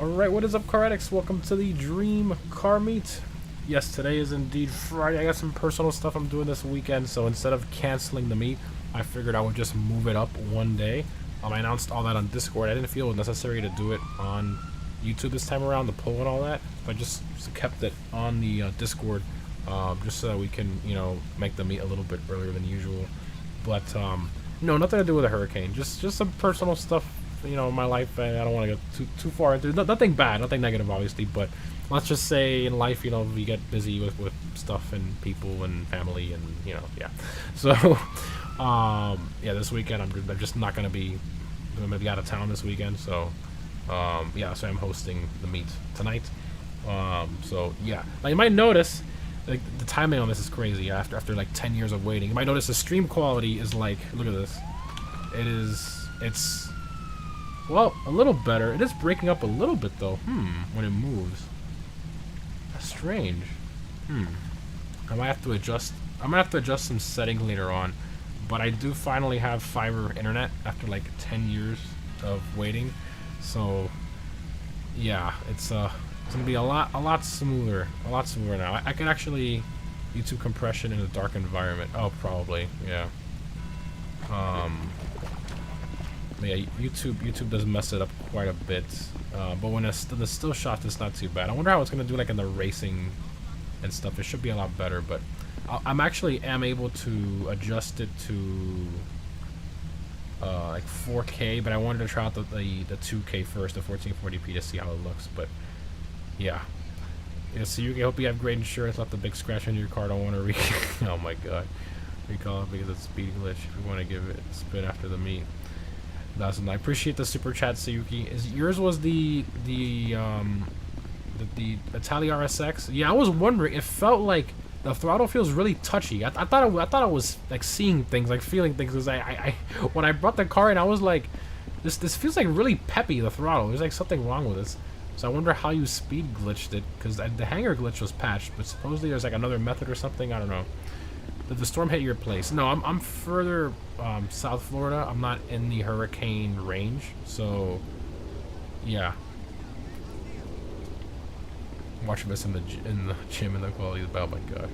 Alright, what is up, car addicts? Welcome to the Dream Car Meet. Yes, today is indeed Friday. I got some personal stuff I'm doing this weekend, so instead of canceling the meet, I figured I would just move it up one day. I announced all that on Discord. I didn't feel it necessary to do it on YouTube this time around, the poll and all that, but I just kept it on the Discord, just so that we can, make the meet a little bit earlier than usual. But, no, nothing to do with a hurricane. Just some personal stuff, in my life. I don't want to go too far into it. Nothing bad, nothing negative, obviously, but let's just say in life, we get busy with stuff and people and family and, yeah. So, yeah, this weekend I'm just not going to be, I'm going to be out of town this weekend, so, yeah, so I'm hosting the meet tonight. So, yeah. Now, you might notice, like, the timing on this is crazy after like 10 years of waiting. You might notice the stream quality is like, look at this. It's, well, a little better. It is breaking up a little bit, though. When it moves. That's strange. I might have to adjust. I'm gonna have to adjust some settings later on. But I do finally have fiber internet after like 10 years of waiting. So, yeah, it's gonna be a lot smoother. Now. I can actually YouTube compression in a dark environment. Oh, probably, yeah. Yeah, YouTube does mess it up quite a bit, but when the still shot, it's not too bad. I wonder how it's gonna do like in the racing and stuff. It should be a lot better, but I'm actually able to adjust it to like 4K, but I wanted to try out the 2K first, the 1440p, to see how it looks. But yeah, so I hope you have great insurance. Left a big scratch on your car. Don't want to oh my god, recall it because it's speed glitch. If you want to give it a spin after the meet. I appreciate the super chat, Sayuki. Yours was the Italia RSX? Yeah, I was wondering. It felt like the throttle feels really touchy. I thought I was like seeing things, like feeling things. Cause I when I brought the car in, I was like, this feels like really peppy. The throttle. There's like something wrong with this. So I wonder how you speed glitched it, because the hanger glitch was patched, but supposedly there's like another method or something. I don't know. Did the storm hit your place? No, I'm further South Florida. I'm not in the hurricane range, so yeah. Watching this in the gym and the quality of the, oh my god.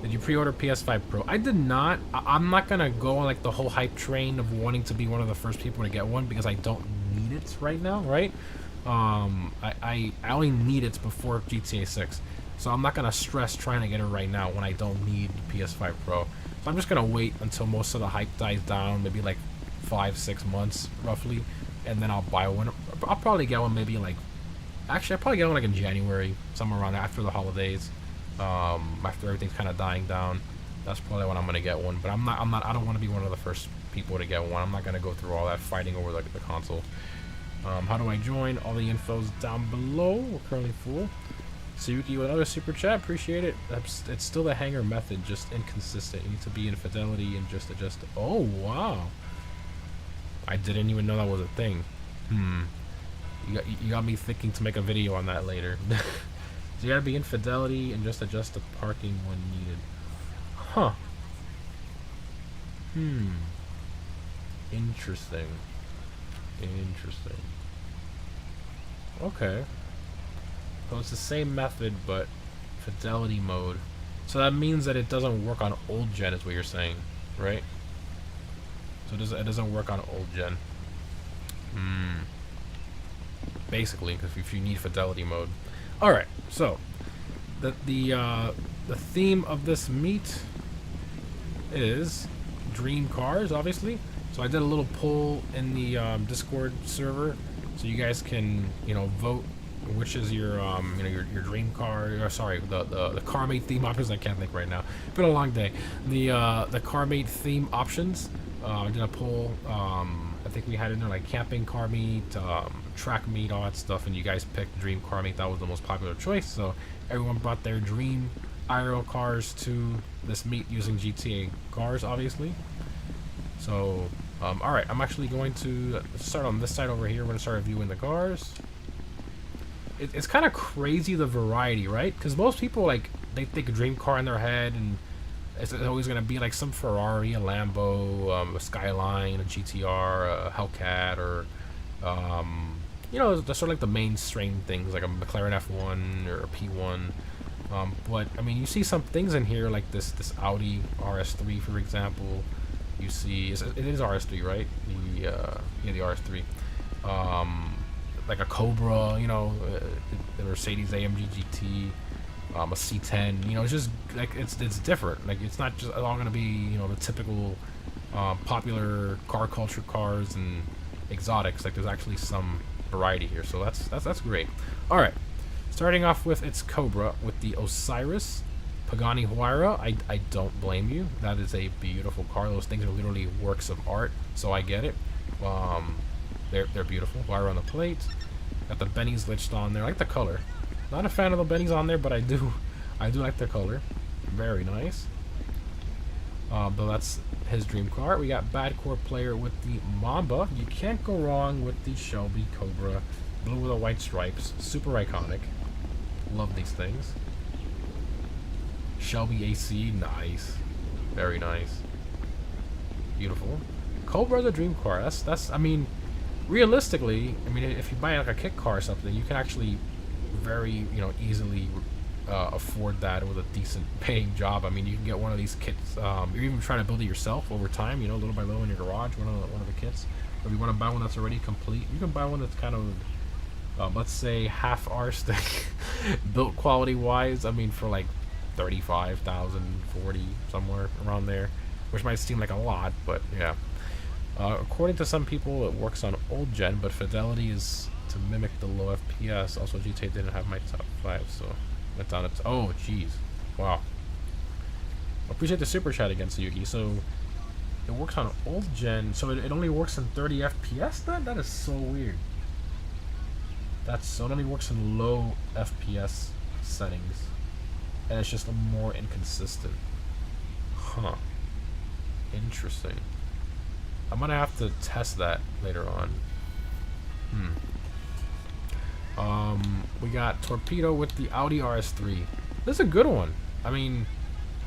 Did you pre-order PS5 Pro? I did not. I'm not gonna go on like the whole hype train of wanting to be one of the first people to get one, because I don't need it right now, right? I only need it before GTA 6. So I'm not going to stress trying to get it right now when I don't need PS5 Pro. So I'm just going to wait until most of the hype dies down, maybe like 5-6 months roughly, and then I'll buy one. I'll probably get one maybe like, actually I'll probably get one like in January, somewhere around after the holidays, after everything's kind of dying down. That's probably when I'm going to get one, but I don't want to be one of the first people to get one. I'm not going to go through all that fighting over the console. How do I join? All the info's down below. We're currently full. Sayuki with another super chat, appreciate it. It's still the hanger method, just inconsistent. You need to be in fidelity and just adjust it. Oh wow, I didn't even know that was a thing. You got me thinking to make a video on that later. So you gotta be in fidelity and just adjust the parking when needed. Huh. Interesting. Okay. So it's the same method, but fidelity mode. So that means that it doesn't work on old gen, is what you're saying, right? So it doesn't work on old gen. Basically, because if you need fidelity mode. All right. So the theme of this meet is dream cars, obviously. So I did a little poll in the Discord server, so you guys can vote which is your your dream car. Or sorry, the car mate theme options. I can't think right now. It's been a long day. The car mate theme options. I did a poll. I think we had in there like camping car meet, track meet, all that stuff, and you guys picked dream car meet. That was the most popular choice. So everyone brought their dream IRL cars to this meet using GTA cars, obviously. So all right, I'm actually going to start on this side over here. We're going to start reviewing the cars. It's kind of crazy, the variety, right? Because most people, like, they think a dream car in their head, and it's always going to be like some Ferrari, a Lambo, a Skyline, a GTR, a Hellcat, or you know, the sort of like the mainstream things like a McLaren F1 or a P1. But I mean, you see some things in here like this Audi RS3, for example. You see, it is RS3, right? The RS3. Like a Cobra, you know, the Mercedes AMG GT, a C10. You know, it's just like it's different. Like it's not just all gonna be, you know, the typical popular car culture cars and exotics. Like there's actually some variety here, so that's great. All right, starting off with its Cobra with the Osiris Pagani Huayra. I don't blame you. That is a beautiful car. Those things are literally works of art, so I get it. They're beautiful. Huayra on the plate. Got the Benny's liched on there. I like the color. Not a fan of the Benny's on there, but I do like the color. Very nice. But that's his dream car. We got Bad Core Player with the Mamba. You can't go wrong with the Shelby Cobra. Blue with the white stripes. Super iconic. Love these things. Shelby AC. Nice. Very nice. Beautiful. Cobra's a dream car. That's I mean, realistically, I mean, if you buy like a kit car or something, you can actually very, you know, easily afford that with a decent paying job. I mean, you can get one of these kits. You're even trying to build it yourself over time, you know, little by little in your garage, one of the kits. Or if you want to buy one that's already complete, you can buy one that's kind of, let's say, half arsed built quality wise. I mean, for like 35,000, 40, somewhere around there, which might seem like a lot, but yeah. According to some people, it works on old gen, but fidelity is to mimic the low FPS. Also, GTA didn't have my top 5, so went down to oh, jeez, wow. Appreciate the super chat again, Suzuki. So it works on old gen, so it only works in 30 FPS. That is so weird. So it only works in low FPS settings, and it's just more inconsistent. Huh. Interesting. I'm gonna have to test that later on. We got Torpedo with the Audi RS3. This is a good one. I mean,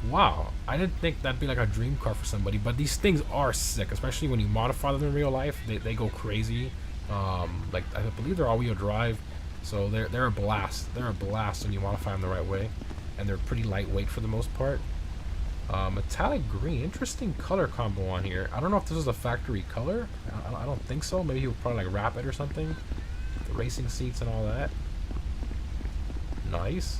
wow. I didn't think that'd be like a dream car for somebody, but these things are sick, especially when you modify them in real life. They go crazy. Like I believe they're all-wheel drive, so they're a blast. They're a blast when you modify them the right way, and they're pretty lightweight for the most part. Metallic green, interesting color combo on here. I don't know if this is a factory color. I don't think so. Maybe he would probably like wrap it or something. The racing seats and all that. Nice.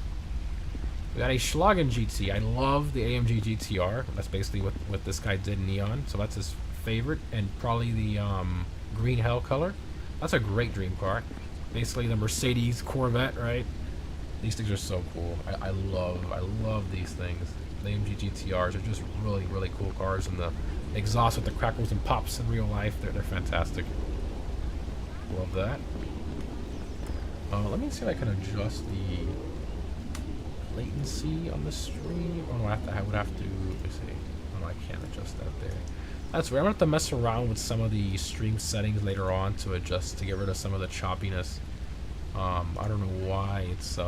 We got a Schlagen GT. I love the AMG GTR. That's basically what this guy did neon. So that's his favorite, and probably the green hell color. That's a great dream car. Basically the Mercedes Corvette, right? These things are so cool. I love these things. The AMG GTRs are just really, really cool cars, and the exhaust with the crackles and pops in real life, they're fantastic. Love that. Let me see if I can adjust the latency on the stream. Oh no, I would have to, let me see. Oh no, I can't adjust that there. That's weird. I'm gonna have to mess around with some of the stream settings later on to adjust, to get rid of some of the choppiness. I don't know why it's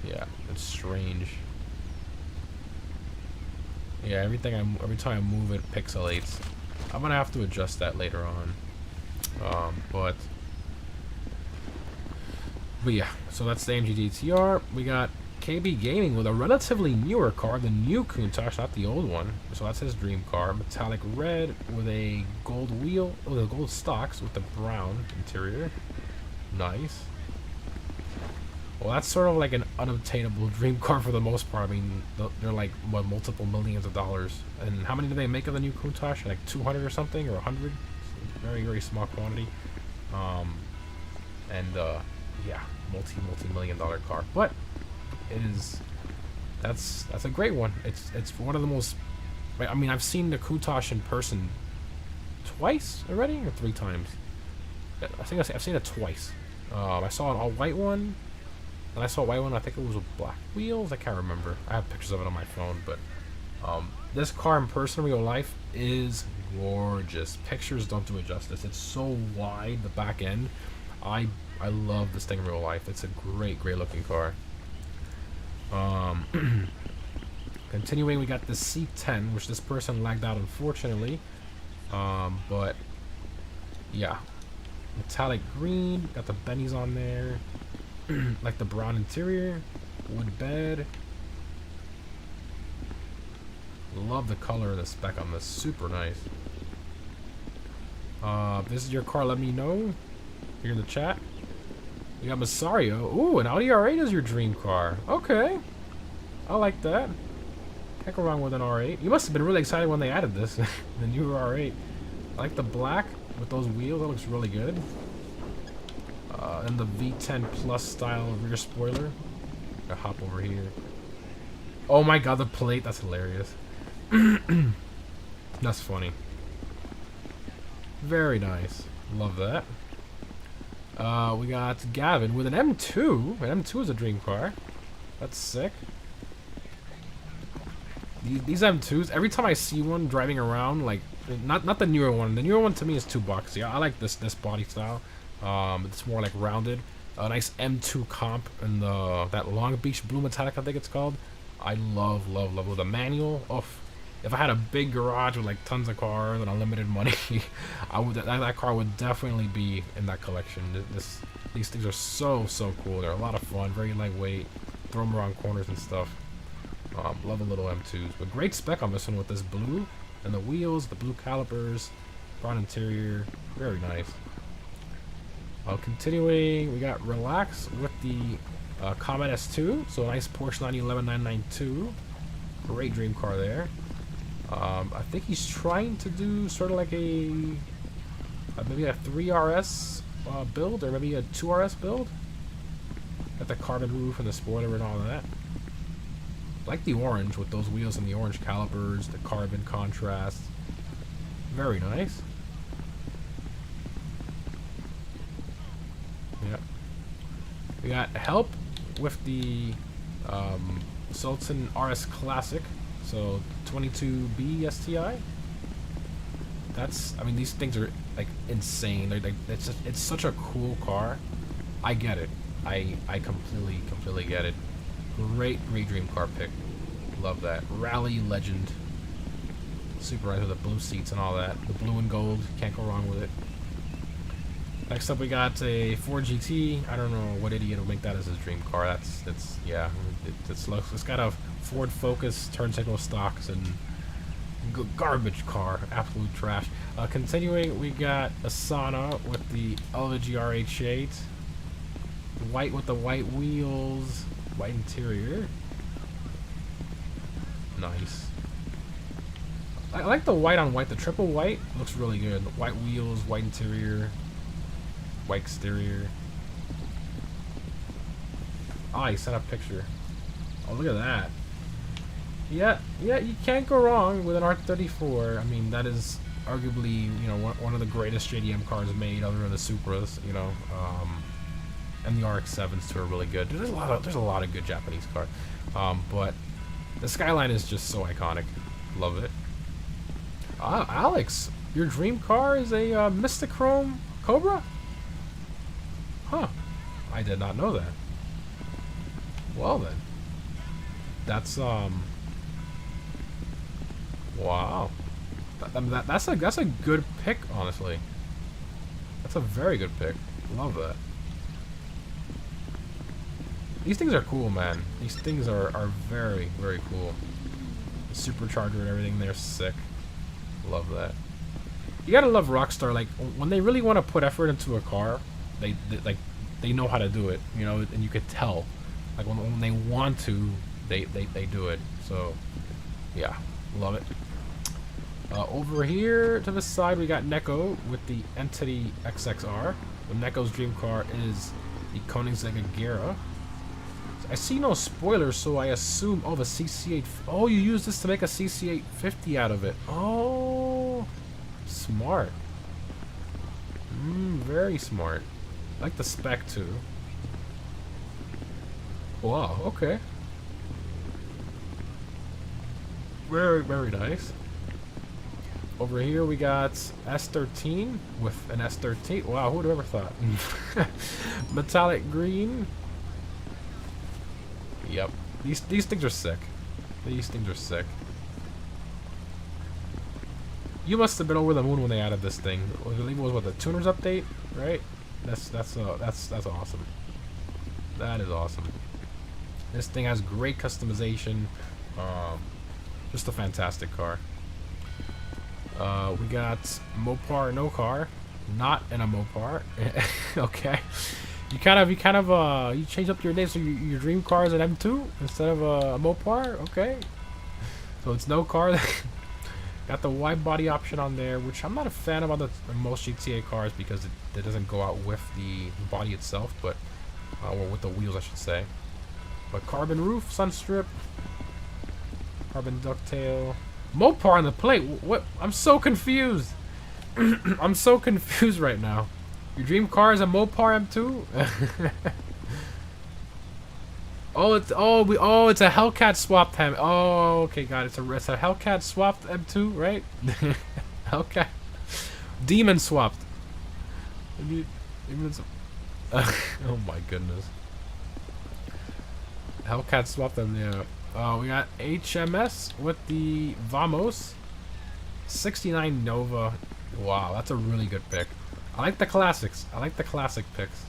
yeah, it's strange. Yeah, every time I move it pixelates. I'm gonna have to adjust that later on. But yeah, so that's the AMG GTR. We got KB Gaming with a relatively newer car, the new Countach, not the old one. So that's his dream car. Metallic red with a gold wheel, the gold stocks with the brown interior. Nice. Well, that's sort of like an unobtainable dream car for the most part. I mean, they're like, what, multiple millions of dollars. And how many do they make of the new Countach? Like 200 or something, or 100? Very, very small quantity. Yeah, multi-million dollar car. But it is, that's a great one. It's one of the most, I mean, I've seen the Countach in person twice already, or 3 times. I think I've seen it twice. I saw an all-white one. And I saw a white one, I think it was with black wheels. I can't remember. I have pictures of it on my phone, but this car in person, real life, is gorgeous. Pictures don't do it justice. It's so wide, the back end. I love this thing in real life. It's a great, great looking car. Continuing, we got the C10, which this person lagged out, unfortunately. But yeah, metallic green. Got the bennies on there. Like the brown interior, wood bed. Love the color of the spec on this. Super nice. If this is your car, let me know here in the chat. You got Masario. Ooh, an Audi R8 is your dream car. Okay. I like that. Can't go wrong with an R8. You must have been really excited when they added this. The new R8. I like the black with those wheels. That looks really good. And the V10 Plus style rear spoiler. Gotta hop over here. Oh my god, the plate. That's hilarious. That's funny. Very nice. Love that. We got Gavin with an M2. An M2 is a dream car. That's sick. These M2s, every time I see one driving around, like, not the newer one. The newer one to me is too boxy. I like this body style. It's more like rounded. A nice M2 comp and that Long Beach Blue Metallic, I think it's called. I love with a manual. If I had a big garage with like tons of cars and unlimited money, that car would definitely be in that collection. These things are so cool. They're a lot of fun, very lightweight. Throw them around corners and stuff. Love the little M2s, but great spec on this one with this blue and the wheels, the blue calipers, brown interior, very nice. Continuing, we got Relax with the Comet S2, so a nice Porsche 911 992. Great dream car there. I think he's trying to do sort of like maybe a 3RS build, or maybe a 2RS build. Got the carbon roof and the spoiler and all that. I like the orange with those wheels and the orange calipers, the carbon contrast. Very nice. Yep. We got Help with the Sultan RS Classic. So 22B STI. I mean, these things are like insane. They're like, it's such a cool car. I get it. I completely get it. Great dream car pick. Love that. Rally Legend. Super nice with the blue seats and all that. The blue and gold. Can't go wrong with it. Next up, we got a Ford GT. I don't know what idiot will make that as his dream car. Yeah. It's got a Ford Focus, turn signal stocks, and garbage car. Absolute trash. Continuing, we got Asana with the LG RH8. White with the white wheels. White interior. Nice. I like the white on white. The triple white looks really good. White wheels, white interior, white exterior. Ah, he sent a picture. Oh, look at that. Yeah, you can't go wrong with an R34. I mean, that is arguably, you know, one of the greatest JDM cars made, other than the Supras, you know. And the RX-7s too are really good. There's a lot of good Japanese cars, but the Skyline is just so iconic. Love it. Alex, your dream car is a Mistachrome Cobra? Huh? I did not know that. Well then, that's wow. That's a good pick, honestly. That's a very good pick. Love that. These things are cool, man. These things are very cool. The supercharger and everything, they're sick. Love that. You gotta love Rockstar. Like, when they really want to put effort into a car, they know how to do it, you know, and you could tell. Like, when they want to, they do it. So, yeah, love it. Over here to the side, we got Neko with the Entity XXR. But Neko's dream car is the Koenigsegg Agera. I see no spoilers, so I assume... Oh, the CC8... Oh, you use this to make a CC850 out of it. Oh, smart. Very smart. I like the spec, too. Wow, okay. Very nice. Over here we got S13 with an S13. Wow, who would have ever thought? Metallic green. Yep. These things are sick. These things are sick. You must have been over the moon when they added this thing. I believe it was what, the tuners update, right? That's awesome. That is awesome. This thing has great customization. Just a fantastic car. We got Mopar, no car, not in a Mopar. Okay. You change up your name, so your dream car is an M2 instead of a Mopar. Okay. So it's no car. Got the wide body option on there, which I'm not a fan of on the most GTA cars because it doesn't go out with the body itself, but or with the wheels, I should say. But carbon roof, sun strip, carbon ducktail, Mopar on the plate. What? I'm so confused. I'm so confused right now. Your dream car is a Mopar M2? it's a Hellcat swapped M. Oh, okay, got it. It's a Hellcat swapped M2, right? Hellcat Demon swapped. Oh my goodness. Hellcat swapped them there. We got HMS with the Vamos 69 Nova. Wow, that's a really good pick. I like the classics. I like the classic picks.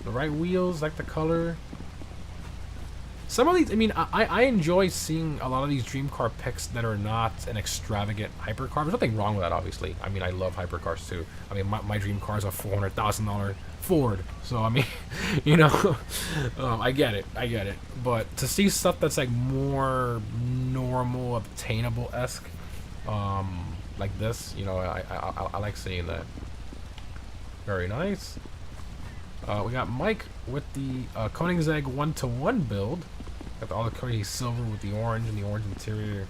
The right wheels, like the color. Some of these, I mean, I enjoy seeing a lot of these dream car picks that are not an extravagant hypercar. There's nothing wrong with that, obviously. I mean, I love hypercars too. I mean, my dream car is a $400,000 Ford. So, I mean, you know, I get it. But to see stuff that's like more normal, obtainable-esque, like this, you know, I like seeing that. Very nice. We got Mike with the Koenigsegg 1-to-1 build. Got all the crazy silver with the orange and the orange interior.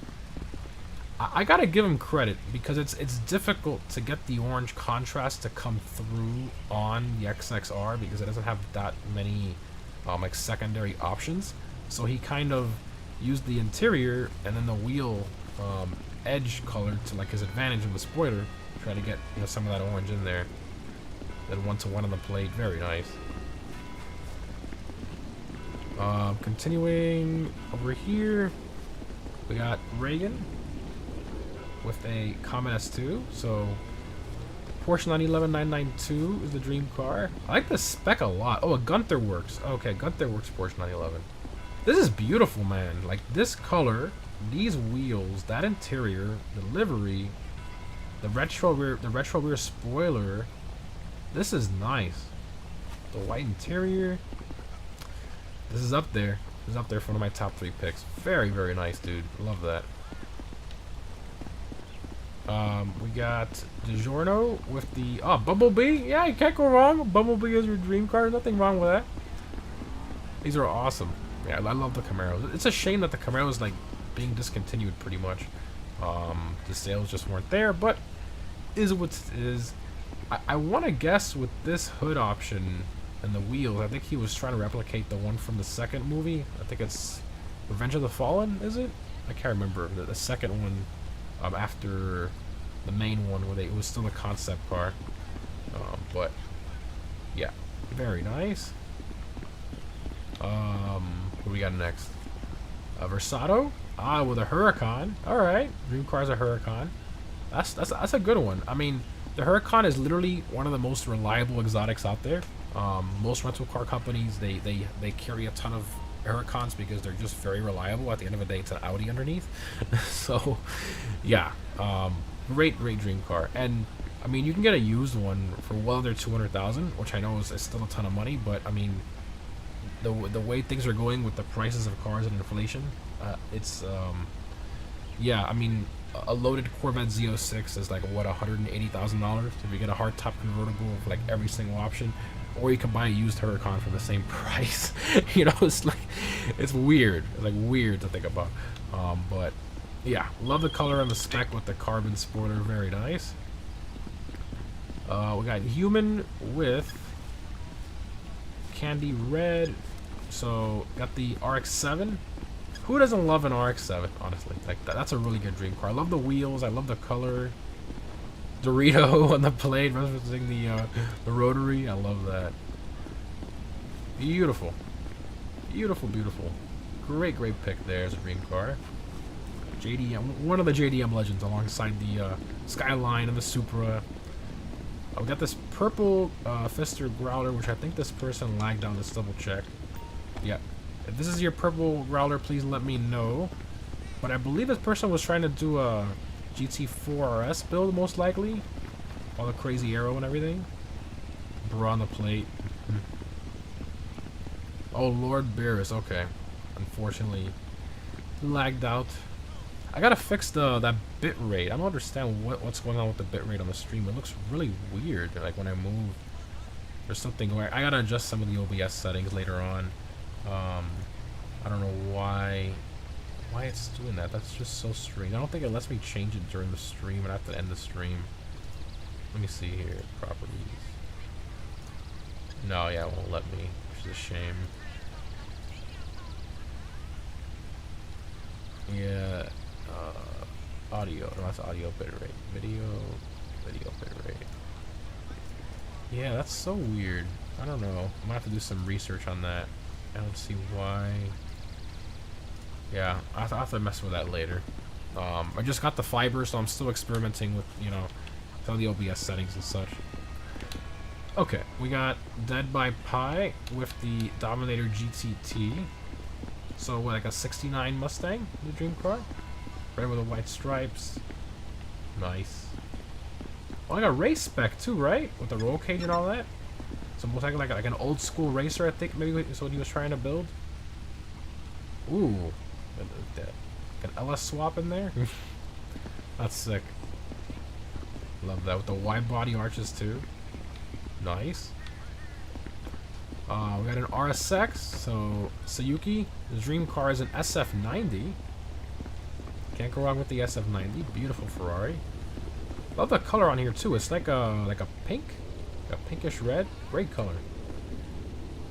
I gotta give him credit because it's difficult to get the orange contrast to come through on the XXR because it doesn't have that many like secondary options. So he kind of used the interior and then the wheel edge color to like his advantage in the spoiler. Try to get, you know, some of that orange in there. Then 1-to-1 on the plate, very nice. Continuing over here, we got Reagan with a Comet S2. So Porsche 911 992 is the dream car. I like the spec a lot. Oh, a Gunther Works. Okay, Gunther Works Porsche 911. This is beautiful, man. Like this color, these wheels, that interior, the livery, the retro rear spoiler. This is nice. The white interior. This is up there. This is up there for one of my top 3 picks. Very, very nice, dude. Love that. We got DiGiorno with the Bumblebee. Yeah, you can't go wrong. Bumblebee is your dream car. Nothing wrong with that. These are awesome. Yeah, I love the Camaros. It's a shame that the Camaros like being discontinued pretty much. The sales just weren't there, but is what it is. I want to guess with this hood option and the wheels, I think he was trying to replicate the one from the second movie. I think it's Revenge of the Fallen, is it? I can't remember. The second one after the main one where it was still a concept car. But, yeah, very nice. What do we got next? Versato? With a Huracan. Alright, dream car's a Huracan. That's a good one. I mean, the Huracan is literally one of the most reliable exotics out there. Most rental car companies, they carry a ton of Huracans because they're just very reliable. At the end of the day, it's an Audi underneath. So, yeah, great dream car. And I mean, you can get a used one for well under $200,000, which I know is still a ton of money. But I mean, the way things are going with the prices of cars and inflation, it's yeah. I mean, a loaded Corvette Z06 is like what, $180,000 if you get a hardtop convertible with like every single option, or you can buy a used Huracan for the same price. You know, it's like, it's weird. It's like weird to think about. But yeah, love the color and the spec with the carbon spoiler. Very nice. We got Human with candy red. So got the RX-7. Who doesn't love an RX-7, honestly? Like that's a really good dream car. I love the wheels. I love the color. Dorito on the plate, referencing the rotary. I love that. Beautiful, beautiful, beautiful. Great pick there as a dream car. JDM, one of the JDM legends, alongside the Skyline and the Supra. We got this purple Fister Growler, which I think this person lagged on. Let's double check. Yeah. If this is your purple Growler, please let me know. But I believe this person was trying to do a GT4 RS build, most likely. All the crazy aero and everything. Bra on the plate. Oh, Lord Beerus. Okay. Unfortunately, lagged out. I gotta fix that bit rate. I don't understand what's going on with the bit rate on the stream. It looks really weird. Like when I move, there's something where I gotta adjust some of the OBS settings later on. I don't know why it's doing that. That's just so strange. I don't think it lets me change it during the stream, and I have to end the stream. Let me see here. Properties. No, yeah, it won't let me, which is a shame. Yeah. Audio. No, that's audio bitrate. Video bitrate. Yeah, that's so weird. I don't know. I'm gonna have to do some research on that. I don't see why. Yeah, I'll have to mess with that later. I just got the fiber, so I'm still experimenting with, you know, some of the OBS settings and such. Okay, we got Dead by Pi with the Dominator GTT. So, what, like a 69 Mustang, the dream car? Red with the white stripes. Nice. Oh, I got race spec too, right? With the roll cage and all that. So, most likely like an old school racer, I think, maybe is what he was trying to build. Ooh. An LS swap in there? That's sick. Love that. With the wide body arches too. Nice. We got an RSX, so Sayuki. The dream car is an SF90. Can't go wrong with the SF90. Beautiful Ferrari. Love the color on here too. It's like a pink, a pinkish red. Great color.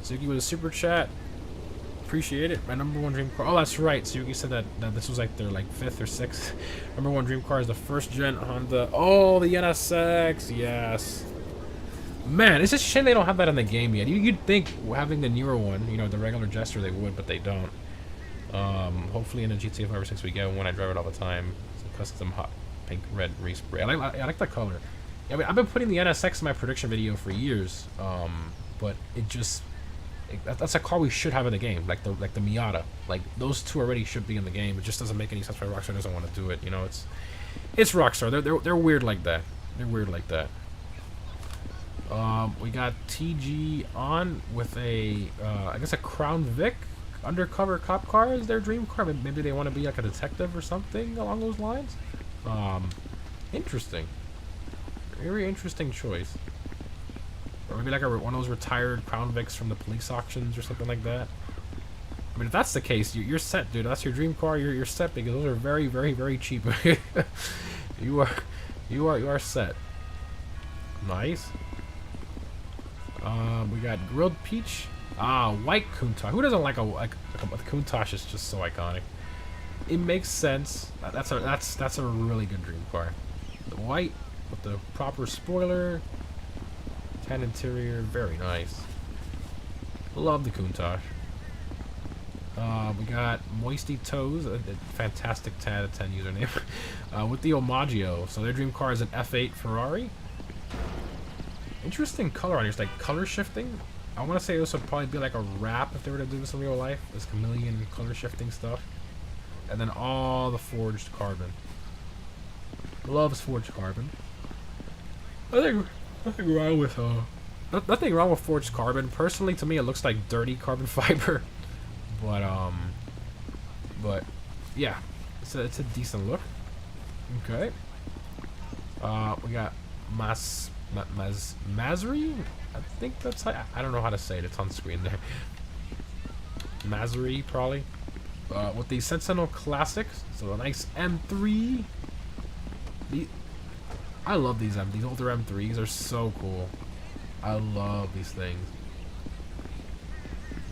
Sayuki with a super chat. Appreciate it. My number one dream car. Oh, that's right. Sayuki said that this was like their like 5th or 6th. Number one dream car is the 1st gen Honda. Oh, the NSX. Yes. Man, it's just a shame they don't have that in the game yet. You'd think having the newer one, you know, the regular Jester, they would, but they don't. Hopefully in the GTA 5 or 6 we get one. I drive it all the time. It's a custom hot pink red respray. I like the color. I mean, I've been putting the NSX in my prediction video for years, but it just that's a car we should have in the game, like the Miata. Like those two already should be in the game. It just doesn't make any sense why Rockstar doesn't want to do it. You know, it's Rockstar. They're weird like that. They're weird like that. We got TG on with a, I guess a Crown Vic undercover cop car is their dream car. Maybe they want to be like a detective or something along those lines. Interesting. Very interesting choice. Or maybe like one of those retired Crown Vics from the police auctions or something like that. I mean, if that's the case, you're set, dude. That's your dream car. You're set because those are very, very, very cheap. you are set. Nice. We got grilled peach. White Countach. Who doesn't like a Countach? Is just so iconic. It makes sense. That's a really good dream car. The white with the proper spoiler, tan interior, very nice. Love the Countach. We got Moisty Toes, a fantastic 10 out of 10 username, with the Omaggio. So their dream car is an F8 Ferrari. Interesting color on here. It's like color shifting. I want to say this would probably be like a wrap if they were to do this in real life. This chameleon color shifting stuff. And then all the forged carbon. Loves forged carbon. Nothing wrong with nothing wrong with forged carbon. Personally, to me, it looks like dirty carbon fiber. But yeah, it's a decent look. Okay. We got Mazri? I think that's how, I don't know how to say it. It's on screen there. Mazri, probably. With the Sentinel Classics. So a nice M3. I love these older M3s are so cool. I love these things.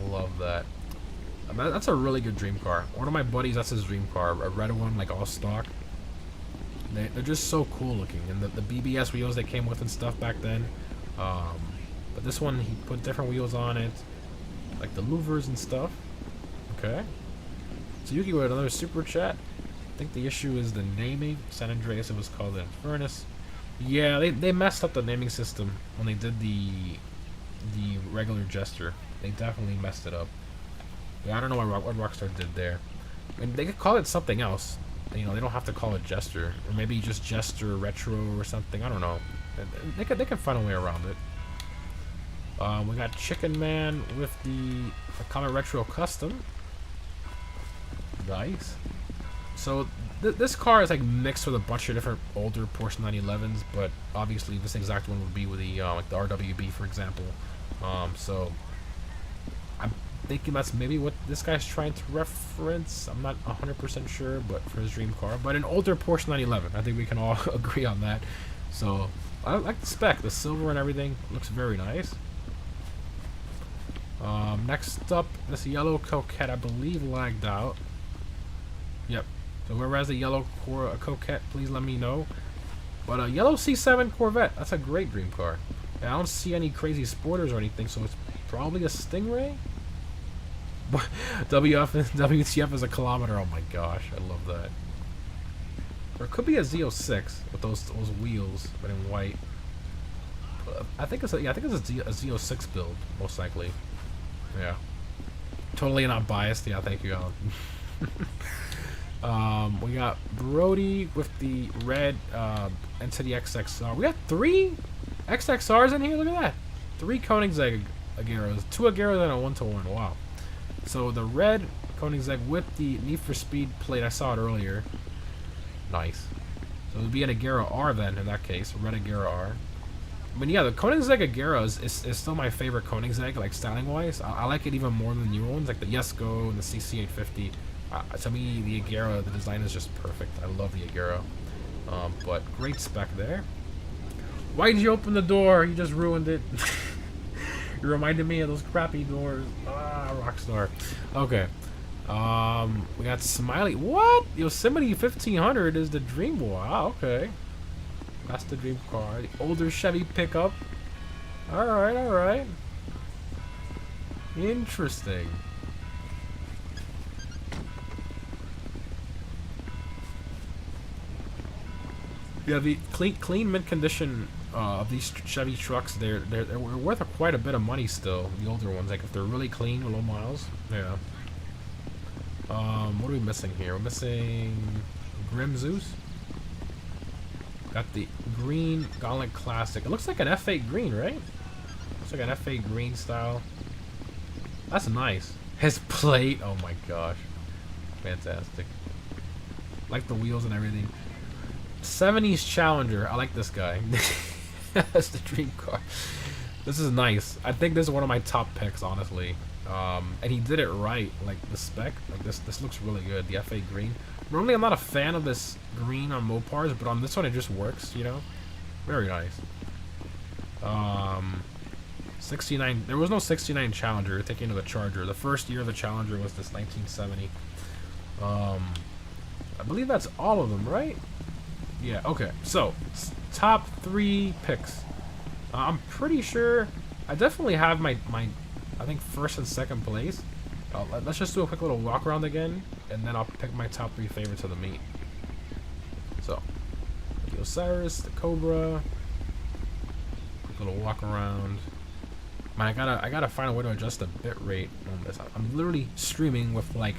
Love that. That's a really good dream car. One of my buddies, that's his dream car. A red one, like all stock. They're just so cool looking, and the BBS wheels they came with and stuff back then. But this one, he put different wheels on it, like the louvers and stuff. Okay. So Yuki with another super chat. think the issue is the naming. San Andreas, it was called the Furnace. Yeah, they messed up the naming system when they did the regular Jester. They definitely messed it up. Yeah, I don't know what Rockstar did there. I mean, they could call it something else. You know, they don't have to call it Jester, or maybe just Jester Retro or something. I don't know. They can find a way around it. We got Chicken Man with the Comet Retro Custom. Nice. So this car is like mixed with a bunch of different older Porsche 911s, but obviously this exact one would be with the like the RWB, for example. So I'm thinking that's maybe what this guy's trying to reference. I'm not 100% sure, but for his dream car, but an older Porsche 911. I think we can all agree on that. So I like the spec, the silver and everything looks very nice. Next up, this yellow Coquette, I believe lagged out. Yep. So whoever has a yellow Coquette, please let me know. But a yellow C7 Corvette, that's a great dream car. And I don't see any crazy sporters or anything, so it's probably a Stingray. WTF is a kilometer. Oh my gosh, I love that. Or it could be a Z06 with those wheels, but in white. I think it's a Z06 build, most likely. Yeah. Totally not biased. Yeah, thank you, Alan. We got Brody with the red Entity XXR. We got 3 XXRs in here. Look at that. 3 Koenigsegg Agueros. 2 Agueros and a 1-to-1. Wow. So the red Koenigsegg with the Need for Speed plate. I saw it earlier. Nice. So it would be an Agera R then in that case. Red Agera R. I mean, yeah, the Koenigsegg Agera is still my favorite Koenigsegg, like styling-wise. I like it even more than the newer ones, like the Jesko and the CC850. To me, the Agera, the design is just perfect. I love the Agera. But great spec there. Why did you open the door? You just ruined it. You reminded me of those crappy doors. Ah, Rockstar. Okay. We got Smiley. What? Yosemite 1500 is the dream. Wow, okay. That's the dream car. The older Chevy pickup. Alright, alright. Interesting. Yeah, the clean mint condition of these Chevy trucks, they're worth quite a bit of money still. The older ones, like if they're really clean, low miles. Yeah. What are we missing here? We're missing Grim Zeus. Got the green Gauntlet Classic. It looks like an F8 green, right? Looks like an F8 green style. That's nice. His plate. Oh my gosh. Fantastic. Like the wheels and everything. 70s Challenger. I like this guy. That's the dream car. This is nice. I think this is one of my top picks, honestly. And he did it right. Like the spec. Like this looks really good. The F8 green. Normally, I'm not a fan of this green on Mopars, but on this one, it just works, you know? Very nice. 69. There was no 69 Challenger. Taking to the Charger. The first year of the Challenger was this 1970. I believe that's all of them, right? Yeah, okay. So, top 3 picks. I'm pretty sure... I definitely have my I think, first and second place. Let's just do a quick little walk around again, and then I'll pick my top 3 favorites of the meet. So, the Osiris, the Cobra, quick little walk around. Man, I gotta find a way to adjust the bit rate on this. I'm literally streaming with like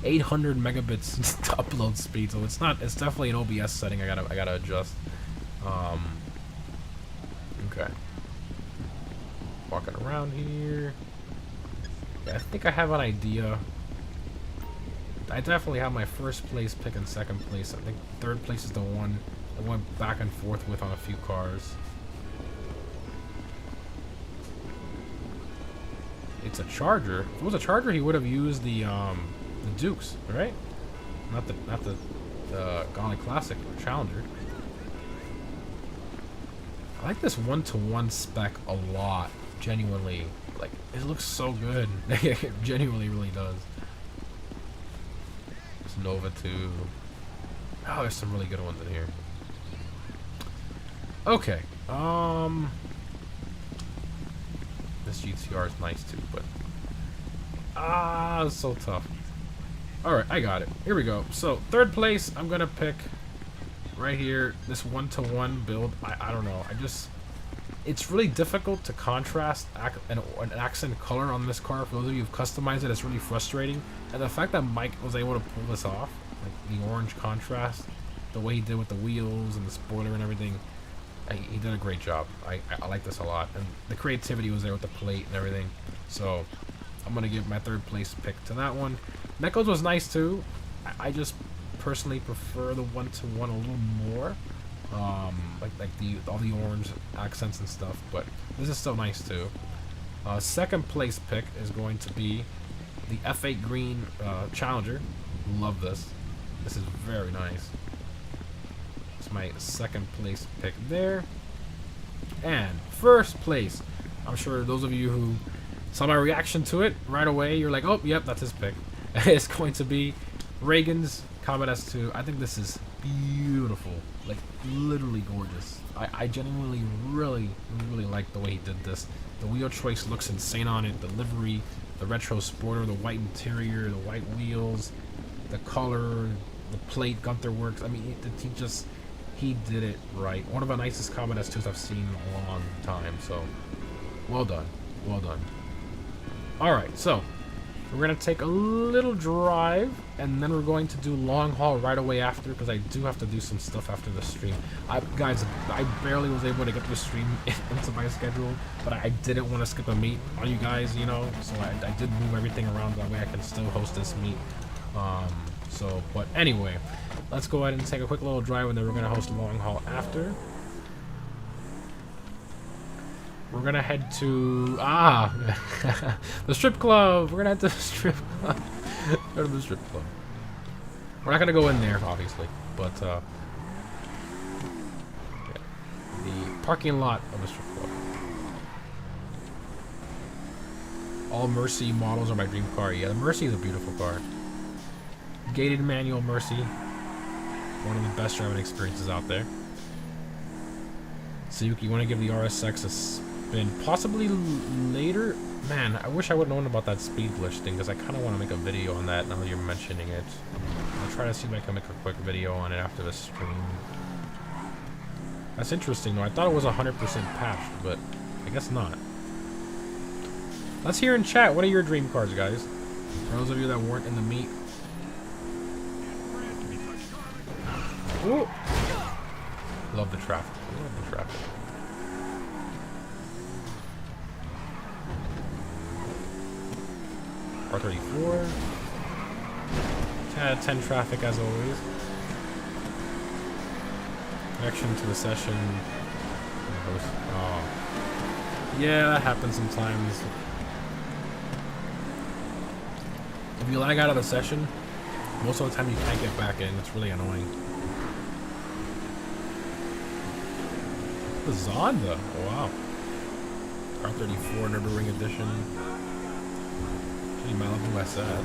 800 megabits to upload speed, so it's definitely an OBS setting. I gotta adjust. Okay. Walking around here. I think I have an idea. I definitely have my first place pick and second place. I think third place is the one I went back and forth with on a few cars. It's a Charger. If it was a Charger, he would have used the Dukes, right? Not the Gauntlet Classic or Challenger. I like this 1-to-1 spec a lot. Genuinely. Like, it looks so good. It genuinely really does. It's Nova 2. Oh, there's some really good ones in here. Okay. This GTR is nice too, but... it's so tough. Alright, I got it. Here we go. So, third place, I'm gonna pick right here, this 1-to-1 build. I don't know. It's really difficult to contrast an accent color on this car. For those of you who've customized it, it's really frustrating. And the fact that Mike was able to pull this off, like the orange contrast, the way he did with the wheels and the spoiler and everything, he did a great job. I like this a lot. And the creativity was there with the plate and everything. So, I'm going to give my third place pick to that one. Neko's was nice too. I just personally prefer the 1-to-1 a little more. Like all the orange accents and stuff, but this is still nice too. Second place pick is going to be the F8 green Challenger. Love this. This is very nice. It's my second place pick there. And first place, I'm sure those of you who saw my reaction to it right away, you're like, oh, yep, that's his pick. It's going to be Reagan's Comet S2. I think this is beautiful, like literally gorgeous. I genuinely really like the way he did this. The wheel choice looks insane on it. The livery, the retro spoiler, the white interior, the white wheels, the color, the plate, Gunther Works. I mean, he did it right. One of the nicest Comet S2s I've seen in a long time. So, well done, well done. All right, so we're gonna take a little drive, and then we're going to do long haul right away after, because I do have to do some stuff after the stream. Guys, I barely was able to get the stream into my schedule, but I didn't want to skip a meet on you guys, you know, so I did move everything around that way I can still host this meet. But anyway, let's go ahead and take a quick little drive, and then we're gonna host a long haul after. We're gonna head to the strip club. We're gonna head to the strip club. Go to the strip club. We're not gonna go in there, obviously, but yeah. The parking lot of the strip club. All Mercy models are my dream car. Yeah, the Mercy is a beautiful car. Gated manual Mercy. One of the best driving experiences out there. Sayuki, you want to give the RSX a spin? Possibly later? Man, I wish I would have known about that speed glitch thing, because I kind of want to make a video on that now that you're mentioning it. I'll try to see if I can make a quick video on it after the stream. That's interesting though. I thought it was 100% patched, but I guess not. Let's hear in chat, what are your dream cars, guys? For those of you that weren't in the meet. Ooh. Love the traffic. Love the traffic. R34. 10 out of 10 traffic as always. Connection to the session. Oh. Yeah, that happens sometimes. If you lag out of the session, most of the time you can't get back in. It's really annoying. The Zonda. Oh, wow. R34 Nürburgring Edition. Malibu SS.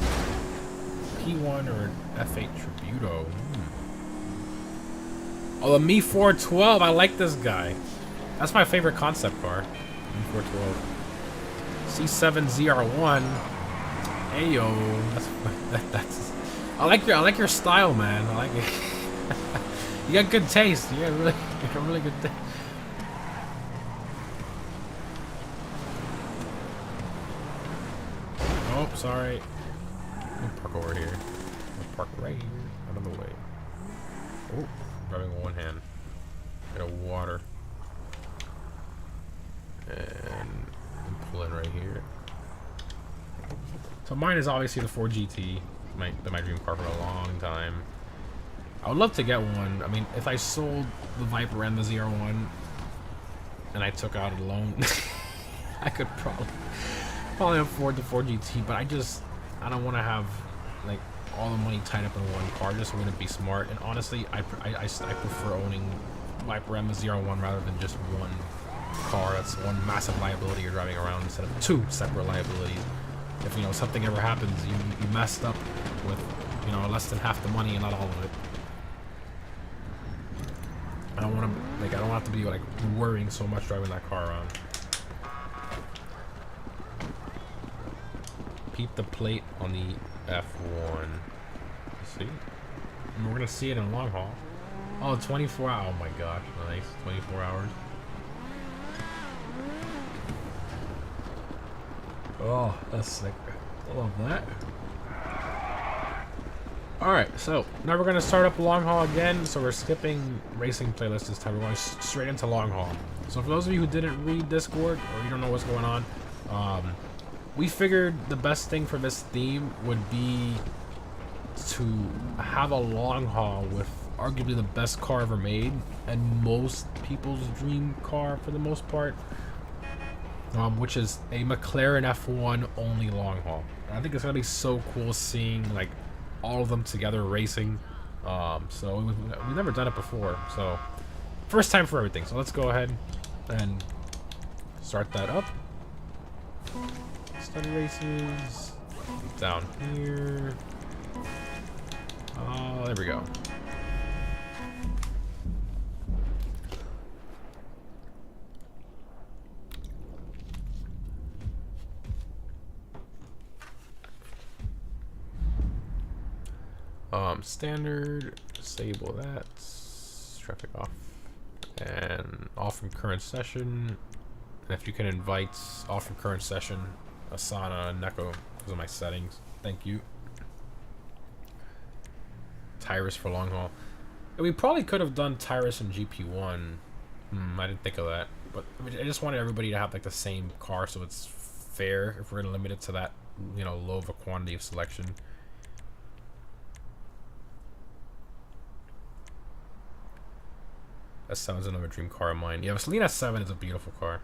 P1 or an F8 Tributo. Oh, the Mi 412. I like this guy. That's my favorite concept car. Mi 412. C7 ZR1. Ayo. That's. I like your style, man. I like it. You got good taste. You got really good taste. Oh, sorry. Let me park over here. I'll park right here, out of the way. Oh, driving with one hand. Get a water. And pull in right here. So mine is obviously the Ford GT. My dream car for a long time. I would love to get one. I mean, if I sold the Viper and the ZR1 and I took out a loan, I could probably afford the Ford GT, but I don't want to have like all the money tied up in one car. Just wouldn't be smart. And honestly, I prefer owning Viper and the ZR1 rather than just one car. That's one massive liability you're driving around instead of two separate liabilities. If you know something ever happens, you messed up with less than half the money and not all of it. I don't want to I don't have to be like worrying so much driving that car around. Peep the plate on the F1. See? And we're gonna see it in long haul. Oh, 24 hours. Oh my gosh, nice. 24 hours. Oh, that's sick. I love that. Alright, so now we're gonna start up long haul again. So we're skipping racing playlist this time. We're going straight into long haul. So for those of you who didn't read Discord or you don't know what's going on, we figured the best thing for this theme would be to have a long haul with arguably the best car ever made and most people's dream car for the most part, which is a McLaren F1 only long haul. I think it's gonna be so cool seeing like all of them together racing. So we've never done it before, so first time for everything. So let's go ahead and start that up. Study races down here. Oh, there we go. Standard, disable that, traffic off, and off from current session. And if you can invite off from current session, Asana and Neko, because of my settings. Thank you. Tyrus for long haul. And we probably could have done Tyrus and GP1. I didn't think of that. But I just wanted everybody to have like the same car so it's fair if we're going to limit it to that, you know, low of a quantity of selection. S7 is another dream car of mine. Yeah, Selena S7 is a beautiful car.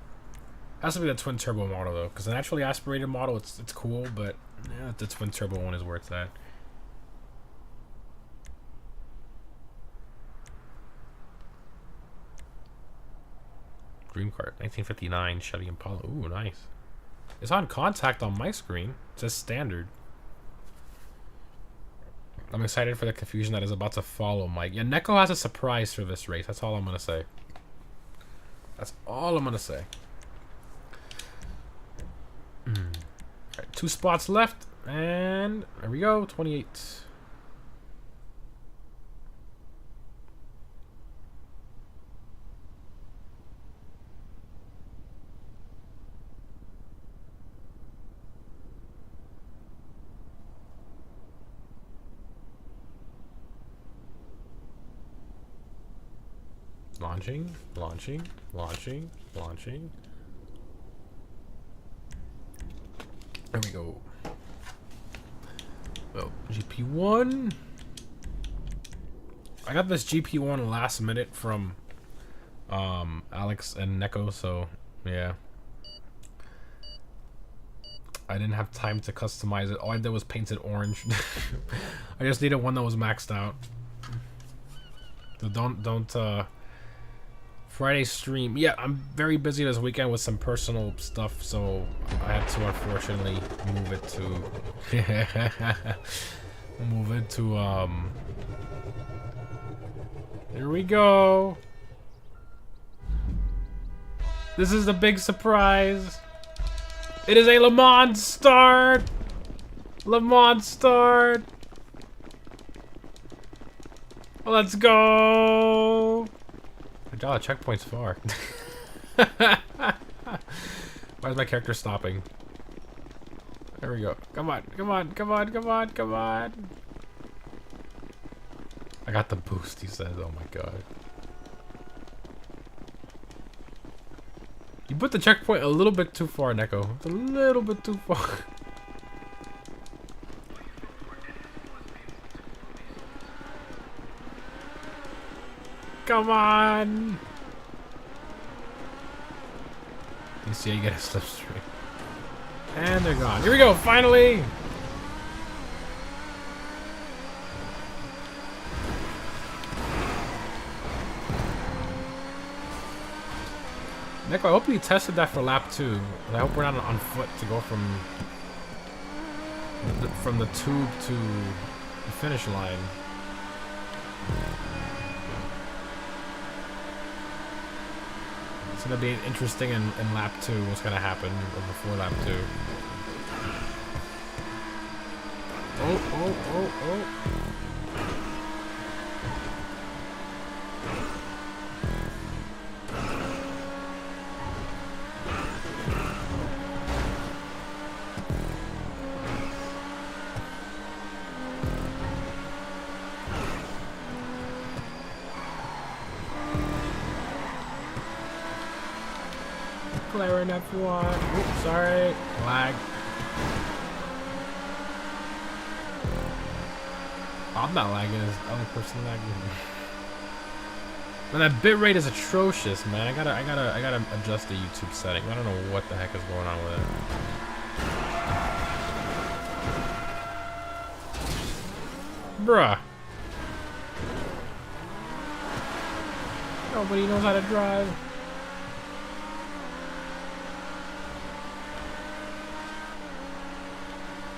Has to be the twin turbo model though, because the naturally aspirated model, it's cool, but yeah, the twin turbo one is where it's at. Dream car, 1959 Chevy Impala. Ooh, nice. It's on contact on my screen. It says standard. I'm excited for the confusion that is about to follow, Mike. Yeah, Neko has a surprise for this race. That's all I'm gonna say. That's all I'm gonna say. Alright, 2 spots left, and there we go, 28. Launching, launching, launching, launching. There we go. Well, GP1. I got this GP1 last minute from Alex and Neko, so yeah. I didn't have time to customize it. All I did was paint it orange. I just needed one that was maxed out. So don't Friday stream. Yeah, I'm very busy this weekend with some personal stuff, so I had to unfortunately move it to here we go. This is the big surprise. It is a Le Mans start. Le Mans start. Let's go. Oh, checkpoint's far. Why is my character stopping? There we go. Come on, come on, come on, come on, come on. I got the boost, he says. Oh my god. You put the checkpoint a little bit too far, Neko. It's a little bit too far. Come on! You see, you get a slipstream. And they're gone. Here we go, finally! Nico, I hope you tested that for lap 2. I hope we're not on foot to go from the tube to the finish line. It's gonna be interesting in lap 2 what's gonna happen, or before lap 2. Oh, oh, oh, oh. McLaren F1. Oops, sorry. Lag. I'm not lagging, it's the other person lagging. Man, that bitrate is atrocious, man. I gotta adjust the YouTube setting. I don't know what the heck is going on with it. Bruh. Nobody knows how to drive.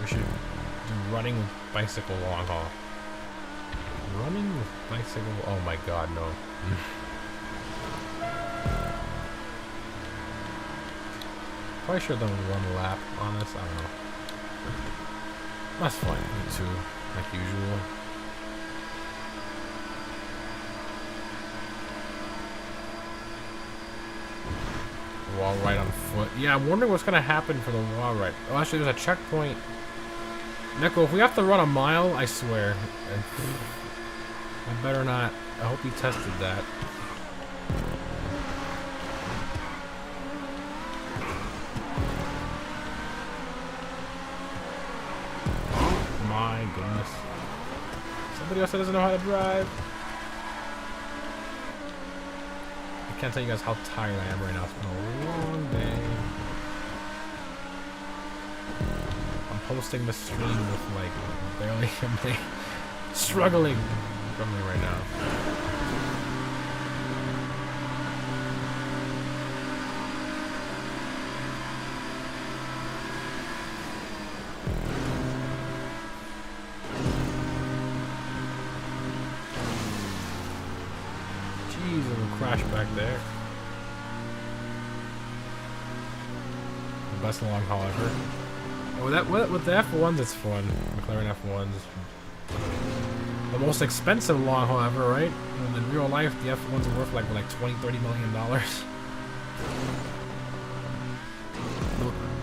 We should do running with bicycle long haul. Running with bicycle? Oh my god, no. Probably should have done one lap on this. I don't know. That's fine. Me too, like usual. Wall ride on foot. Yeah, I'm wondering what's gonna happen for the wall ride. Oh, actually, there's a checkpoint. Neko, if we have to run a mile, I swear. I better not. I hope you tested that. Oh my goodness. Somebody else that doesn't know how to drive. I can't tell you guys how tired I am right now. It's been a long day. I'm posting the stream with like barely struggling right now. Jeez, a little crash back there. The best long haul ever. Oh, with the F1s, it's fun. McLaren F1s. The most expensive long haul ever, right? And in real life, the F1s are worth like $20–30 million.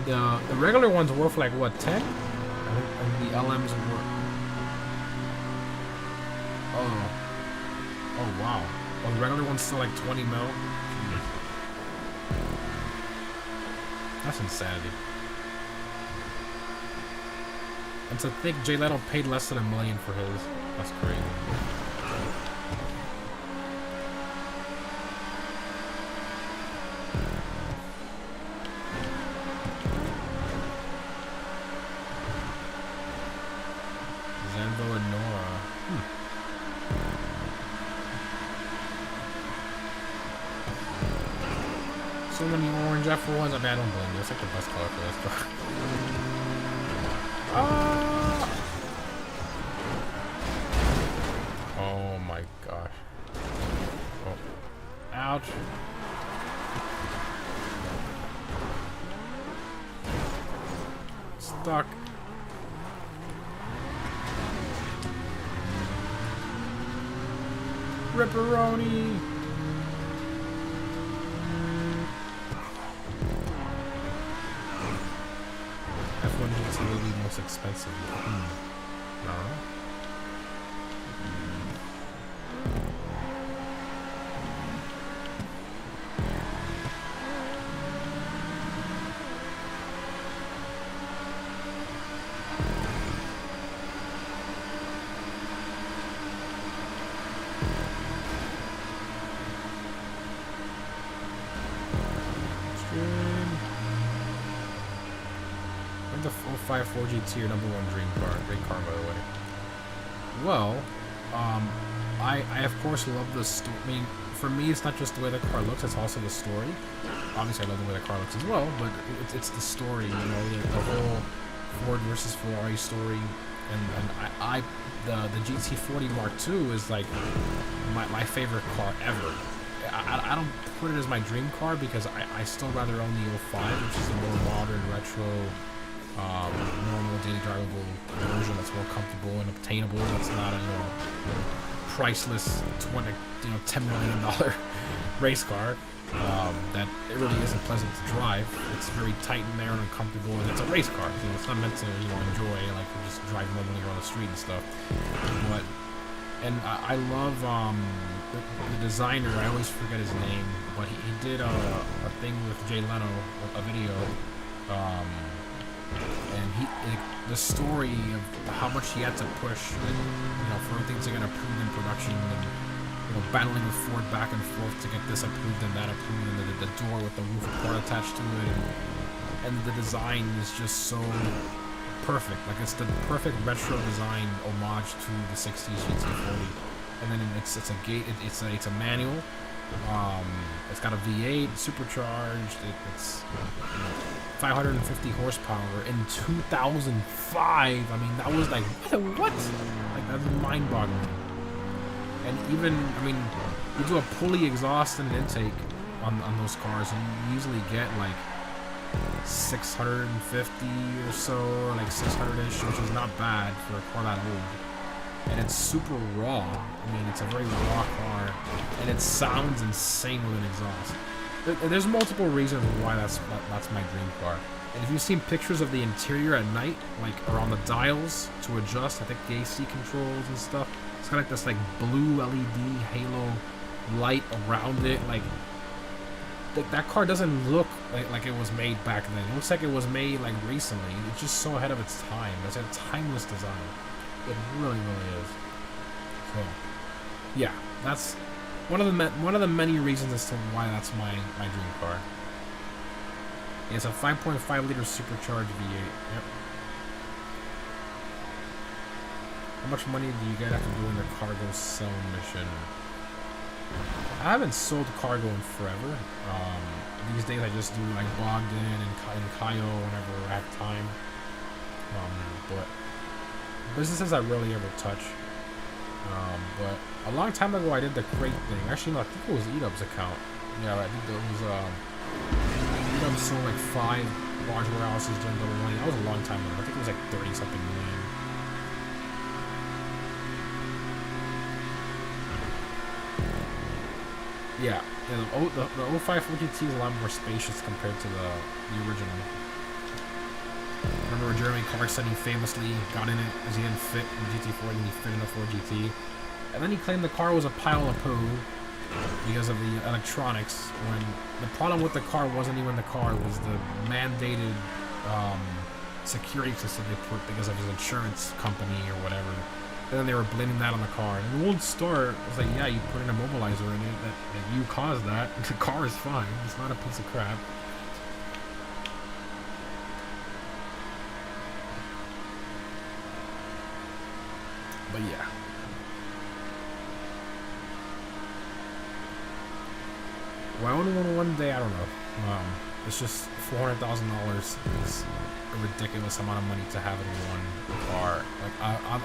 The regular ones are worth like what, 10? And the LMs are worth. Oh wow. Oh, the regular one's still like 20 mil. That's insanity. And to think Jay Leno paid less than $1 million for his. That's crazy. Zambo and Nora. So many orange F1s. I mean, I don't blame you. It's like the best color for this car. Oh my gosh. Oh. Ouch. Stuck. Ripperoni. F1 GT will be most expensive. No. The 054 GT, your #1 dream car. Great car, by the way. Well, I of course love the story. I mean, for me, it's not just the way the car looks; it's also the story. Obviously, I love the way the car looks as well, but it's the story. You know, the whole Ford versus Ferrari story, and the GT40 Mark II is like my favorite car ever. I don't put it as my dream car because I still rather own the 05, which is a more modern, retro. Normal daily drivable version that's more comfortable and obtainable. That's not a priceless $10 million race car. That it really isn't pleasant to drive. It's very tight in there and uncomfortable, and it's a race car. It's not meant to enjoy like just drive normally around the street and stuff. But I love the designer. I always forget his name, but he did a thing with Jay Leno, a video, and the story of how much he had to push, for everything to get approved in production, and battling with Ford back and forth to get this approved and that approved, and the door with the roof port attached to it, and the design is just so perfect. Like, it's the perfect retro design homage to the 60s GT40. And then it's a gate. It's a manual. It's got a V8, supercharged. It's 550 horsepower in 2005. I mean, that was like what? Like, that's mind-boggling. And even, you do a pulley exhaust and an intake on those cars, and you usually get like 650 or so, like 600-ish, which is not bad for a car that old. And it's super raw. It's a very raw car, and it sounds insane with an exhaust. There's multiple reasons why that's my dream car. And if you've seen pictures of the interior at night, like around the dials to adjust, I think the AC controls and stuff, it's got like this like blue LED halo light around it. Like that car doesn't look like it was made back then. It looks like it was made like recently. It's just so ahead of its time. It's a timeless design. It really, really is. So, yeah, that's one of the many reasons as to why that's my dream car. It's a 5.5 liter supercharged V8. Yep. How much money do you get after doing the cargo sell mission? I haven't sold cargo in forever. These days I just do like Bogdan and Kayo whenever I have time. But businesses I rarely ever touch. But a long time ago I did the crate thing. Actually, no, I think it was Edub's account. Yeah, I think it was Edub sold like 5 large warehouses during double money. That was a long time ago. I think it was like 30 something million. Yeah, the 05 GT is a lot more spacious compared to the original. I remember Jeremy Clarkson, he famously got in it because he didn't fit in the GT4 and he fit in the 4GT. And then he claimed the car was a pile of poo because of the electronics, when the problem with the car wasn't even the car, it was the mandated security system they put because of his insurance company or whatever. And then they were blaming that on the car. And it won't start. It's like, yeah, you put an immobilizer in it, that you caused that. The car is fine. It's not a piece of crap. But yeah. Why only one day? I don't know. It's just $400,000 is a ridiculous amount of money to have in one car. Like,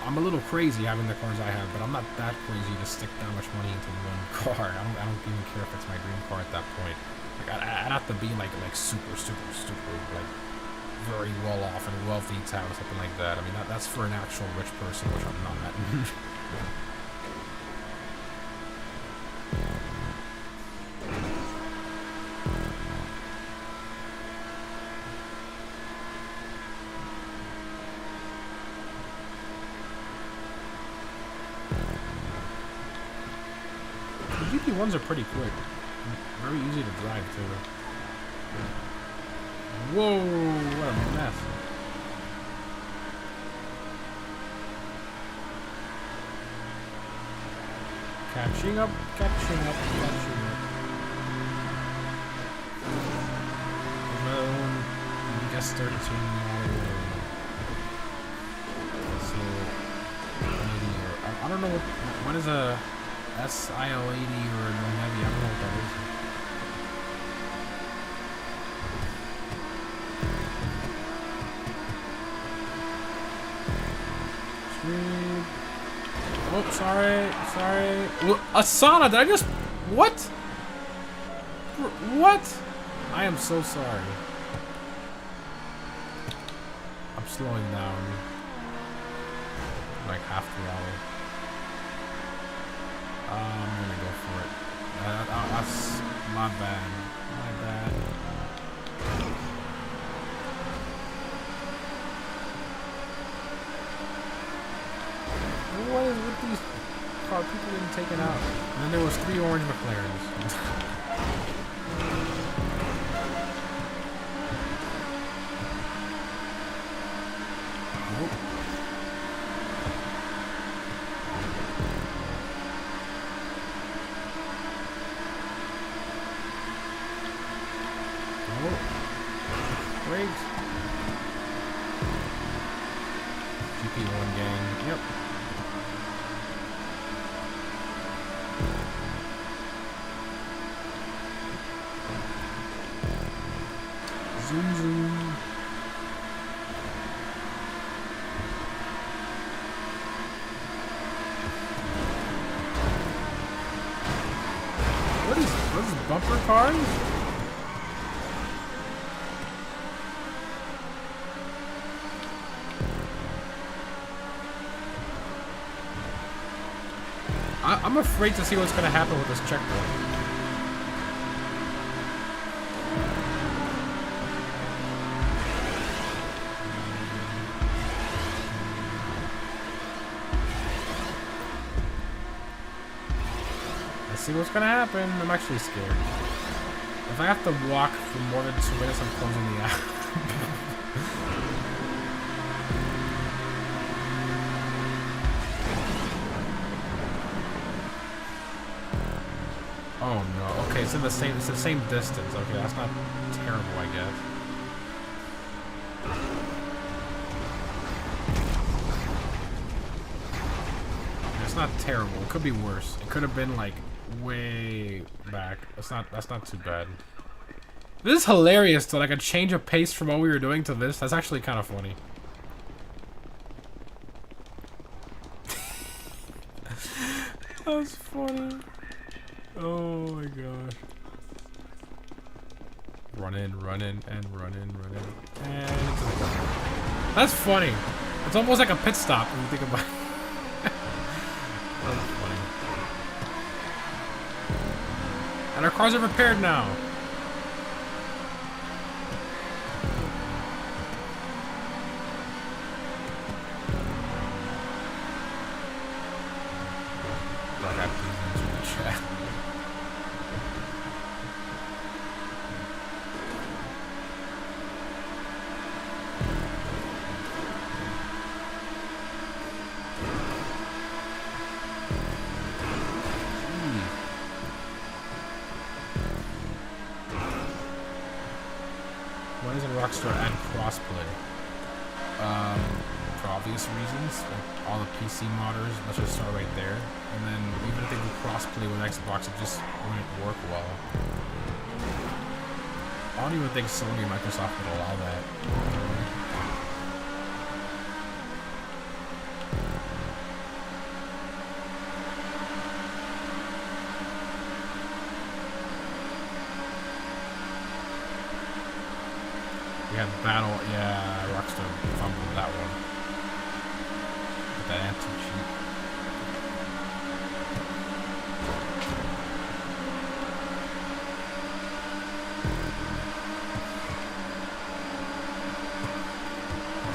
I'm a little crazy having the cars I have, but I'm not that crazy to stick that much money into one car. I don't even care if it's my dream car at that point. Like, I'd have to be like super, like very well off and wealthy to have something like that. I mean, that's for an actual rich person, which I'm not. The GT1s are pretty quick. Very easy to drive, too. Whoa, what a mess. Catching up. Another one. I guess 32 model. So, I don't know what is a SIL80 or no heavy. I don't know what that is. Oh, sorry. Asana, did I just... What? What? I am so sorry. I'm slowing down. Like half the hour. I'm gonna go for it. That's my bad. My bad. What is with these car people getting taken out? And then there was 3 orange McLarens. Great. GP1 gang. Yep. Zoom zoom. What is bumper cars? I'm afraid to see what's going to happen with this checkpoint. Let's see what's going to happen. I'm actually scared. If I have to walk for more than 2 minutes, I'm closing the app. Oh no. Okay, it's the same distance. Okay, that's not terrible, I guess. It's not terrible. It could be worse. It could have been like way back. That's not too bad. This is hilarious though, like a change of pace from what we were doing to this. That's actually kind of funny. That's funny. Oh my gosh. Run in, and run in. And that's funny. It's almost like a pit stop when you think about it. That's funny. And our cars are repaired now. Why doesn't Rockstar add crossplay? For obvious reasons. Like all the PC modders, let's just start right there. And then even if they do crossplay with Xbox, it just wouldn't work well. I don't even think Sony and Microsoft would allow that. We had Battle, yeah, Rockstar fumbled that one. But that anti-cheat.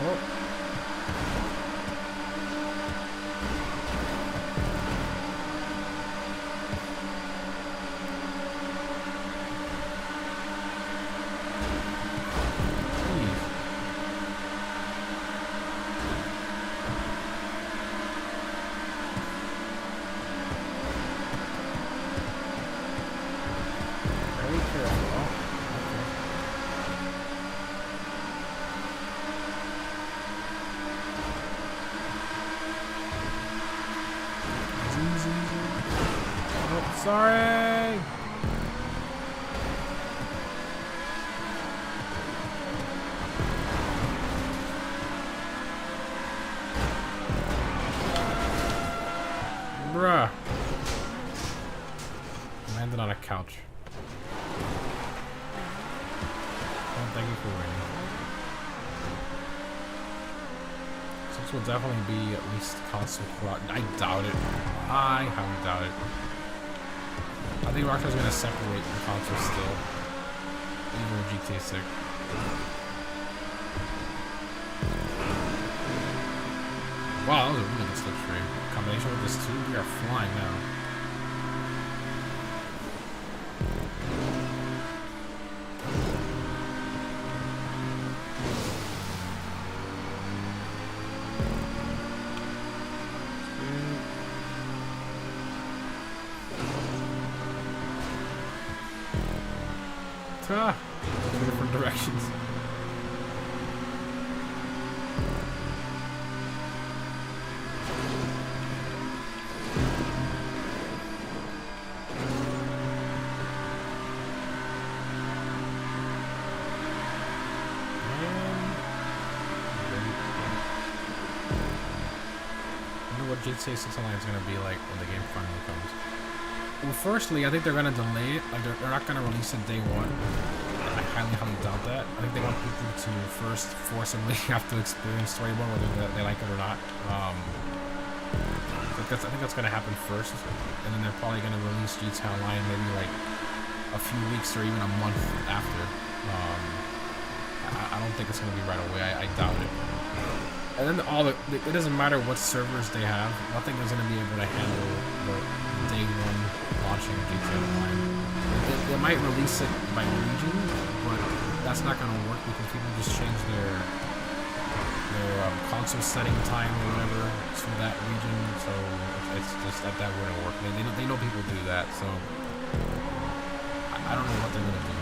Oh. Sorry. Bruh. Landed on a couch. Well, thank you for waiting. 6 will definitely be at least console cross. I doubt it. I highly doubt it. I think Rockstar's gonna separate the consoles still. Even with GTA 6. Wow, that was a really good slipstream. Combination with this too, we are flying now. Ah, two different directions. What GTA 6 Online is going to be like when the game finally comes. Well, firstly, I think they're going to delay it. Like they're not going to release it day one. I highly doubt that. I think they want people to first forcibly have to experience story mode, whether they like it or not. I think that's going to happen first, and then they're probably going to release GTA Online maybe like a few weeks or even a month after. I don't think it's going to be right away. I doubt it. And then it doesn't matter what servers they have, nothing is going to be able to handle the day one launching of GTA Online. They might release it by region, but that's not going to work because people just change their console setting time or whatever to that region, so it's just that wouldn't work. They know people do that, so I don't know what they're going to do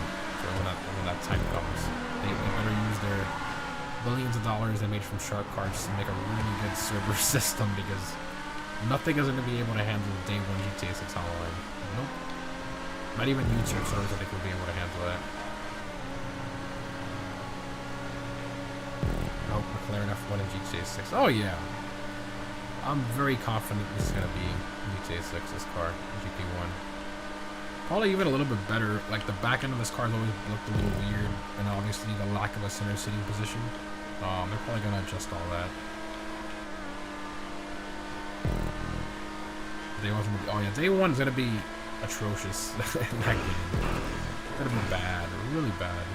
when that time comes. They better use their billions of dollars they made from shark cards to make a really good server system, because nothing is going to be able to handle day one GTA 6 Online. Nope. Not even YouTube servers I think will be able to handle that. I hope McLaren F1 and GTA 6. Oh yeah. I'm very confident this is going to be GTA 6, this car, GP1. Probably even a little bit better. Like the back end of this car has always looked a little weird, and obviously the lack of a center seating position. They're probably gonna adjust all that. Day one's gonna be, oh yeah, day one's gonna be atrocious in that game. It's gonna be bad, really bad.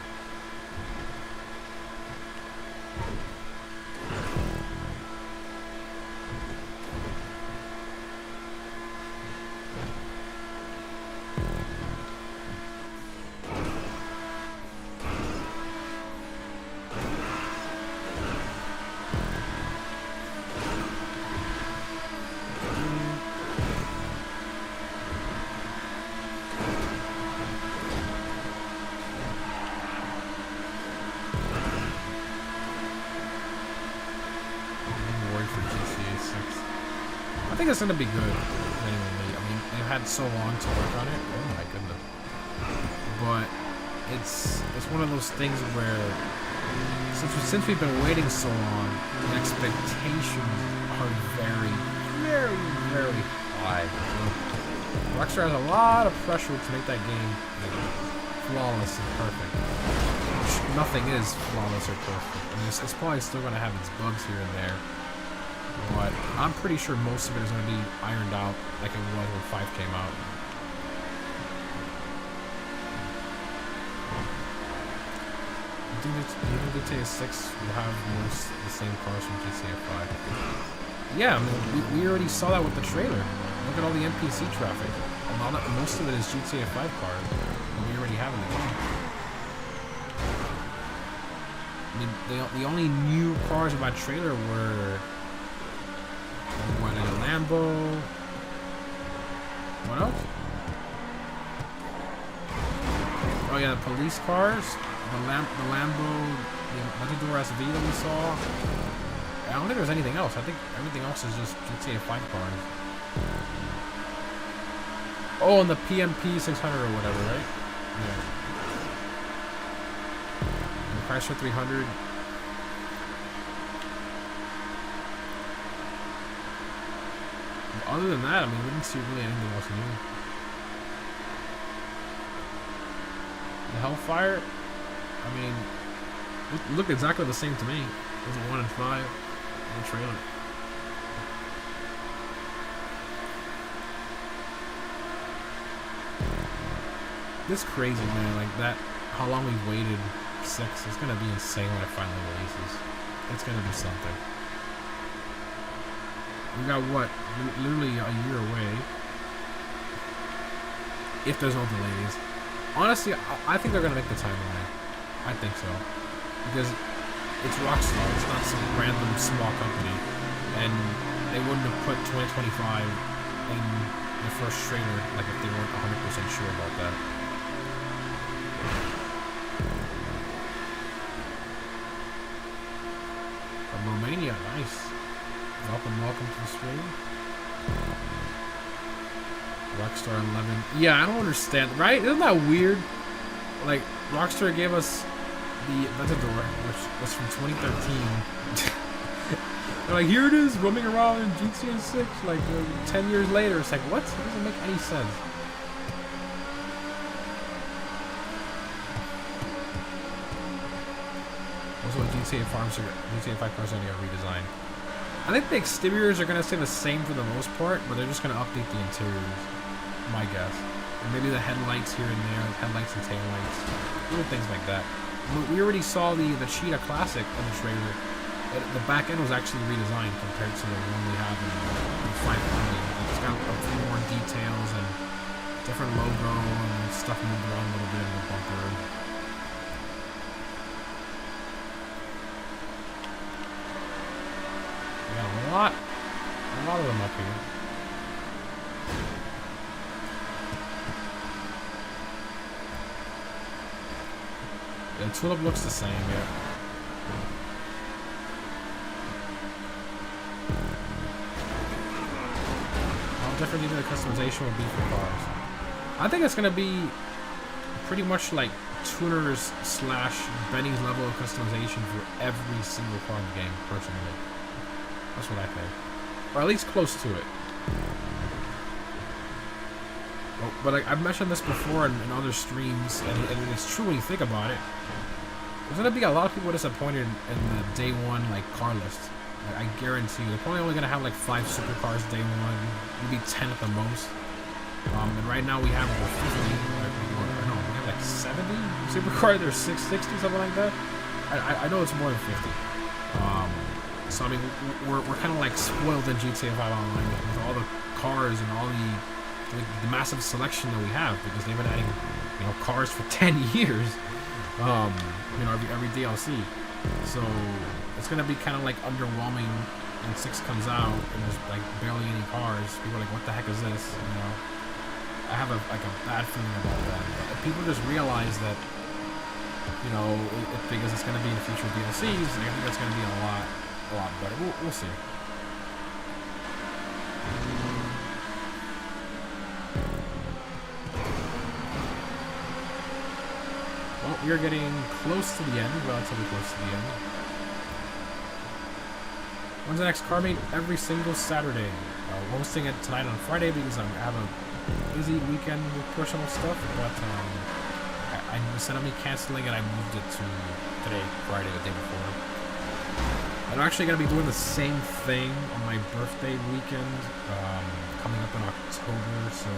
I think it's gonna be good. Anyway, I mean, they've had so long to work on it. Oh my goodness! But it's one of those things where since we've been waiting so long, the expectations are very, very, very high. So Rockstar has a lot of pressure to make that game flawless and perfect. Nothing is flawless or perfect. I mean, it's probably still gonna have its bugs here and there. But I'm pretty sure most of it is going to be ironed out like it was when 5 came out. Do you think GTA 6 will have most of the same cars from GTA 5? Yeah, I mean, we already saw that with the trailer. Look at all the NPC traffic. Most of it is GTA 5 cars that we already have in the game. I mean, the only new cars in my trailer were... What, a Lambo? What else? Oh yeah, the police cars. The Lambo, the Matador SV that we saw. I don't think there's anything else. I think everything else is just GTA 5 cars. Oh, and the PMP 600 or whatever, right? Yeah. And the Chrysler 300. Other than that, I mean, we didn't see really anything else new. The Hellfire, I mean, look exactly the same to me. It was a 1 and 5. the trailer. This crazy, man. Like that, how long we've waited. 6. It's gonna be insane when it finally releases. It's gonna be something. We got what? Literally a year away. If there's no delays. Honestly, I think they're gonna make the timeline. I think so. Because it's Rockstar. It's not some random small company. And they wouldn't have put 2025 in the first trailer like if they weren't 100% sure about that. From Romania, nice. Welcome to the stream. Rockstar 11. Yeah, I don't understand, right? Isn't that weird? Like, Rockstar gave us the Aventador, which was from 2013. They're like, here it is, roaming around in GTA 6, like, 10 years later. It's like, what? It doesn't make any sense. Also, GTA 5 cars are going to get redesigned. I think the exteriors are going to stay the same for the most part, but they're just going to update the interiors, my guess. And maybe the headlights here and there, headlights and taillights, little things like that. We already saw the Cheetah Classic in the trailer. The back end was actually redesigned compared to the one we have in 500. It's got a few more details and different logo and stuff moved around a little bit in the bumper. We got a lot of them up here. The tulip looks the same, yeah. How different do you think the customization will be for cars? I think it's going to be pretty much like tuners / Benny's level of customization for every single car in the game, personally. That's what I think. Or at least close to it. But I've mentioned this before in other streams, and it's true when you think about it. There's going to be a lot of people disappointed in the day one like car list. I guarantee you, they're probably only going to have like 5 supercars day one, maybe 10 at the most. And right now we have over 50. No, we have like 70 supercars. There's 660, something like that. I know it's more than 50. So I mean, we're kind of like spoiled in GTA 5 Online with all the cars and all the massive selection that we have, because they've been adding, cars for 10 years. Every DLC. So it's gonna be kind of like underwhelming when 6 comes out and there's like barely any cars. People are like, what the heck is this? I have a bad feeling about that. But people just realize that, because it's gonna be in future DLCs, I think it's gonna be a lot better. We'll see. Well, we are getting close to the end, relatively close to the end. When's the next car meet? Every single Saturday. We're hosting it tonight on Friday because I have a busy weekend with personal stuff, but instead of me canceling it, I moved it to today, Friday, the day before. And I'm actually going to be doing the same thing on my birthday weekend, coming up in October, so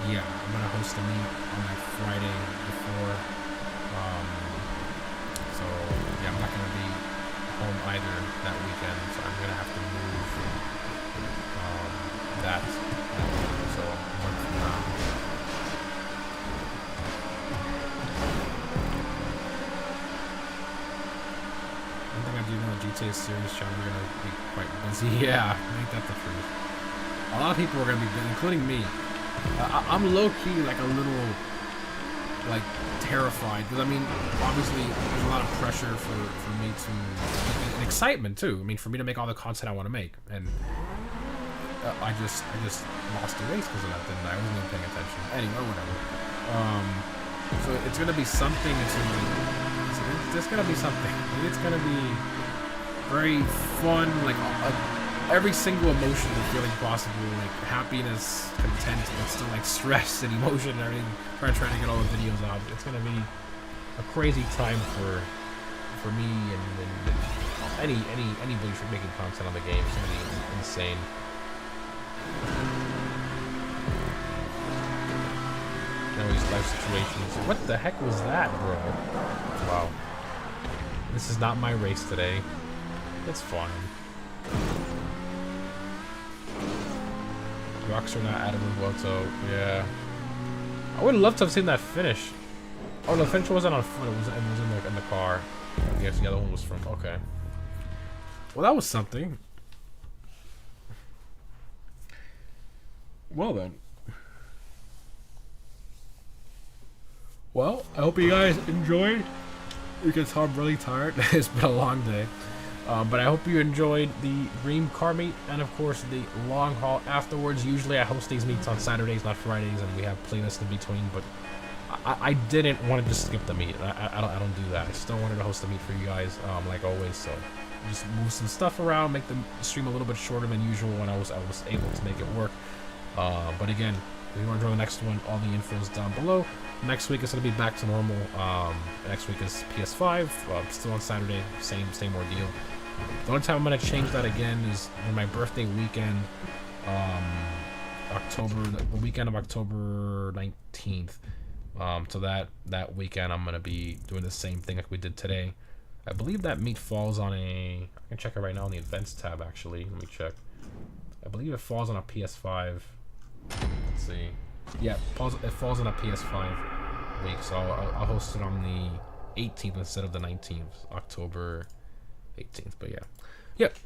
yeah, I'm going to host a meet on my Friday before, so yeah, I'm not going to be home either that weekend, so I'm going to have to move that weekend, so a month from now. One thing I do know, GTA series channel, we're going to be quite busy. Yeah, ain't that the truth. A lot of people are going to be busy, including me. I'm low-key, like, a little, like, terrified. Because, I mean, obviously, there's a lot of pressure for me to... And excitement, too. I mean, for me to make all the content I want to make. And I just lost the race because of that, didn't I? I wasn't even paying attention. Anyway, whatever. So it's going to be something to... It's going to be something. It's going to be very fun, like... every single emotion and feeling possible, like happiness, content, but still like stress and emotion and everything, trying to get all the videos out. It's gonna be a crazy time for me and anybody making content on the game is gonna be insane. These life situations. What the heck was that, bro? Wow. This is not my race today. It's fun. Rocks are not added with Woto. Yeah. I would love to have seen that finish. Oh, the finish wasn't on foot. It was in the car. Yes, the other one was from. Okay. Well, that was something. Well then. Well, I hope you guys enjoyed. You can tell I'm really tired. It's been a long day. But I hope you enjoyed the Dream car meet and, of course, the long haul afterwards. Usually I host these meets on Saturdays, not Fridays, and we have playlists in between. But I didn't want to just skip the meet. I don't do that. I still wanted to host the meet for you guys, like always. So just move some stuff around, make the stream a little bit shorter than usual, and I was able to make it work. But again, if you want to join the next one, all the info is down below. Next week is going to be back to normal. Next week is PS5, still on Saturday, same ordeal. The only time I'm going to change that again is on my birthday weekend, the weekend of October 19th. So that weekend I'm going to be doing the same thing like we did today. I believe that meet falls on I can check it right now on the events tab, actually. Let me check. I believe it falls on a PS5. Let's see. Yeah, it falls on a PS5 week, so I'll host it on the 18th instead of the 19th, October 18th. But yeah, yep.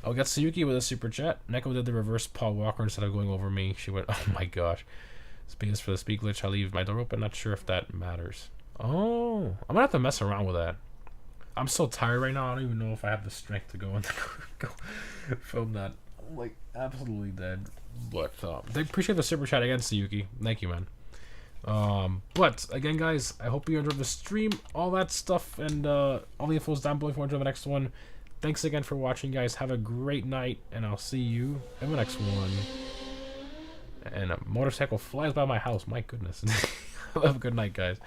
I'll get Sayuki with a super chat. Neko did the reverse Paul Walker instead of going over me. She went, oh my gosh. Speakers for the speak glitch. I leave my door open. Not sure if that matters. Oh, I'm gonna have to mess around with that. I'm so tired right now. I don't even know if I have the strength to go and go film that. I'm like absolutely dead. But they appreciate the super chat again, Sayuki. Thank you, man. But again, guys, I hope you enjoyed the stream, all that stuff, and all the info is down below if you want to join the next one. Thanks again for watching, guys. Have a great night, and I'll see you in the next one. And a motorcycle flies by my house. My goodness. Have a good night, guys.